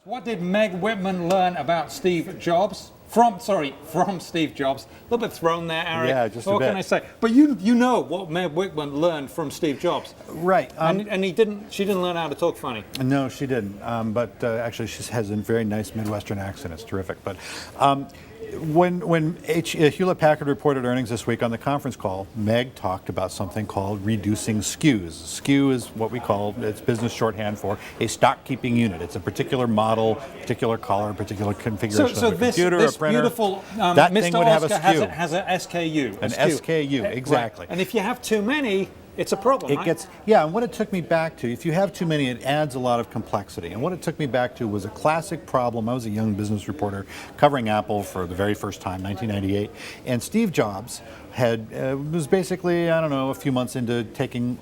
What did Meg Whitman learn about Steve Jobs? From Steve Jobs. A little bit thrown there, Arik. Yeah, just a bit. What can I say? But you know what Meg Whitman learned from Steve Jobs. Right. And she didn't learn how to talk funny. No, she didn't. But actually, she has a very nice Midwestern accent. It's terrific. But when Hewlett-Packard reported earnings this week on the conference call, Meg talked about something called reducing SKUs. SKU is what we call, it's business shorthand for a stock keeping unit. It's a particular model, particular color, particular configuration of a computer, this a printer. Beautiful that Mr. thing would have a Oscar SKU. has a SKU. An SKU, exactly. Right. And if you have too many, it's a problem, right? And what it took me back to, if you have too many, it adds a lot of complexity. And what it took me back to was a classic problem. I was a young business reporter covering Apple for the very first time, 1998. And Steve Jobs was basically, I don't know, a few months into taking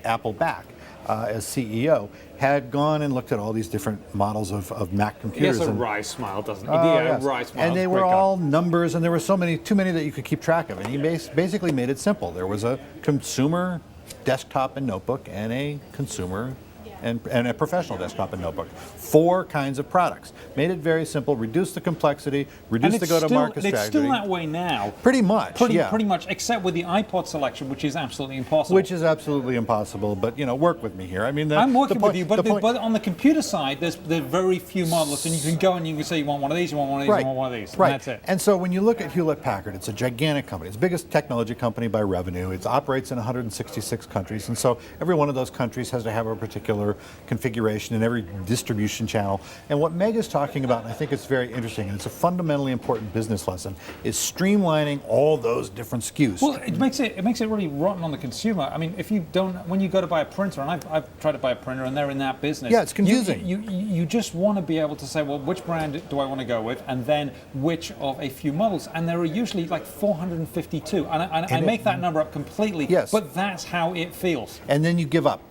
Apple back as CEO, had gone and looked at all these different models of Mac computers. He has a wry smile, doesn't he? Yes. Wry smile. And they were all numbers, and there were too many that you could keep track of. And he basically made it simple. There was a consumer desktop and notebook, and a consumer and a professional desktop and notebook. 4 kinds of products. Made it very simple, reduced the complexity, reduced the go-to-market strategy. It's still that way now. Pretty much, Pretty much, except with the iPod selection, which is absolutely impossible. Which is absolutely impossible, but work with me here. I mean, I'm working with you, but on the computer side, there's very few models, and you can go and you can say you want one of these, you want one of these, you want one of these, right. And that's it. And so when you look at Hewlett-Packard, it's a gigantic company. It's the biggest technology company by revenue. It operates in 166 countries, and so every one of those countries has to have a particular configuration in every distribution channel. And what Meg is talking about, and I think it's very interesting, and it's a fundamentally important business lesson, is streamlining all those different SKUs. Well, it makes it really rotten on the consumer. I mean, if you don't, when you go to buy a printer, and I've tried to buy a printer, and they're in that business. Yeah, it's confusing. You just want to be able to say, well, which brand do I want to go with, and then which of a few models, and there are usually like 452, and I make that number up completely. Yes. But that's how it feels. And then you give up.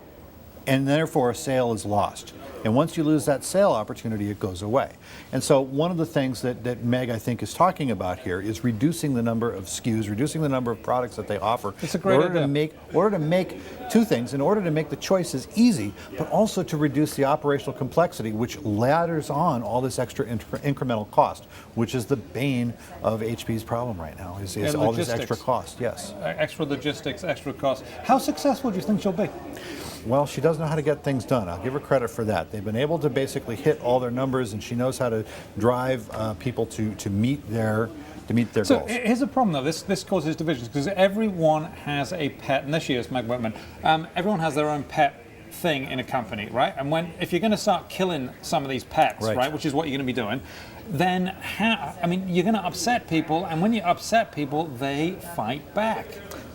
And therefore a sale is lost. And once you lose that sale opportunity, it goes away. And so one of the things that Meg, I think, is talking about here is reducing the number of SKUs, reducing the number of products that they offer. It's a great idea. In order to make 2 things, in order to make the choices easy, but also to reduce the operational complexity, which ladders on all this extra incremental cost, which is the bane of HP's problem right now, is all this extra cost. Yes. Extra logistics, extra cost. How successful do you think she'll be? Well, she does know how to get things done. I'll give her credit for that. They've been able to basically hit all their numbers, and she knows how to drive people to meet their goals. So here's a problem, though. This causes divisions because everyone has a pet, and this year's Meg Whitman. Everyone has their own pet thing in a company, right? And if you're going to start killing some of these pets, right, which is what you're going to be doing, then you're going to upset people, and when you upset people, they fight back.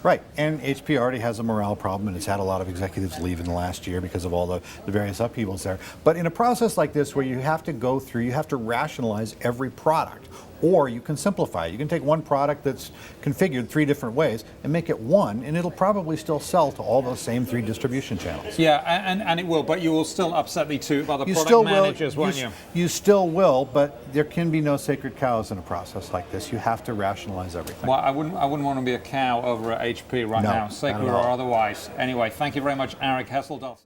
Right, and HP already has a morale problem, and it's had a lot of executives leave in the last year because of all the various upheavals there. But in a process like this where you have to go through, you have to rationalize every product, or you can simplify it. You can take one product that's configured 3 different ways and make it one, and it'll probably still sell to all those same 3 distribution channels. Yeah, and it will, but you will still upset the 2 other product managers, won't you? You still will, but there can be no sacred cows in a process like this. You have to rationalize everything. Well, I wouldn't want to be a cow over at HP right now, sacred or otherwise. Anyway, thank you very much, Arik Hesseldahl.